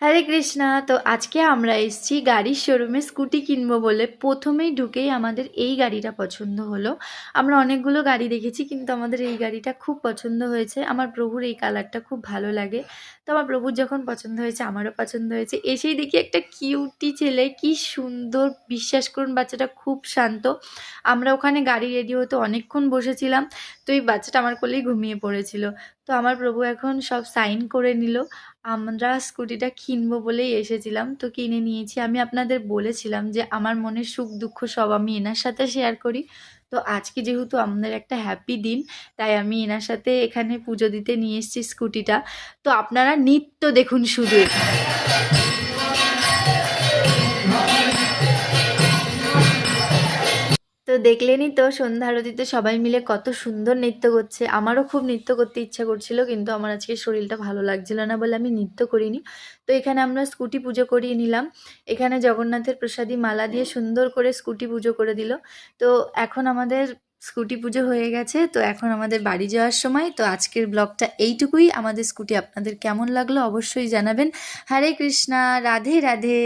হরে কৃষ্ণা। তো আজকে আমরা এসেছি গাড়ির শোরুমে স্কুটি কিনবো বলে। প্রথমেই ঢুকেই আমাদের এই গাড়িটা পছন্দ হলো। আমরা অনেকগুলো গাড়ি দেখেছি, কিন্তু আমাদের এই গাড়িটা খুব পছন্দ হয়েছে। আমার প্রভুর এই কালারটা খুব ভালো লাগে। তো আমার প্রভুর যখন পছন্দ হয়েছে, আমারও পছন্দ হয়েছে। এসেই দেখি একটা কিউটি ছেলে, কি সুন্দর! বিশ্বাস করুন, বাচ্চাটা খুব শান্ত। আমরা ওখানে গাড়ি রেডি হতে অনেকক্ষণ বসেছিলাম, তো এই বাচ্চাটা আমার কোলেই ঘুমিয়ে পড়েছিল। তো আমার প্রভু এখন সব সাইন করে নিল। আমরা স্কুটিটা কিনবো বলেই এসেছিলাম, তো কিনে নিয়েছি। আমি আপনাদের বলেছিলাম যে আমার মনের সুখ দুঃখ সব আমি এনার সাথে শেয়ার করি। তো আজকে যেহেতু আমাদের একটা হ্যাপি দিন, তাই আমি এনার সাথে এখানে পুজো দিতে নিয়ে এসেছি স্কুটিটা। তো আপনারা নৃত্য দেখুন শুধু এখানে। তো দেখলেনই তো, সন্ধ্যা আরতিতে সবাই মিলে কত সুন্দর নৃত্য করছে। আমারও খুব নৃত্য করতে ইচ্ছা করছিল, কিন্তু আমার আজকে শরীরটা ভালো লাগছিল না বলে আমি নৃত্য করিনি। তো এখানে আমরা স্কুটি পুজো করিয়ে নিলাম। এখানে জগন্নাথের প্রসাদী মালা দিয়ে সুন্দর করে স্কুটি পুজো করে দিল। তো এখন আমাদের স্কুটি পুজো হয়ে গেছে, তো এখন আমাদের বাড়ি যাওয়ার সময়। তো আজকের ব্লগটা এইটুকুই। আমাদের স্কুটি আপনাদের কেমন লাগলো অবশ্যই জানাবেন। হরে কৃষ্ণা, রাধে রাধে।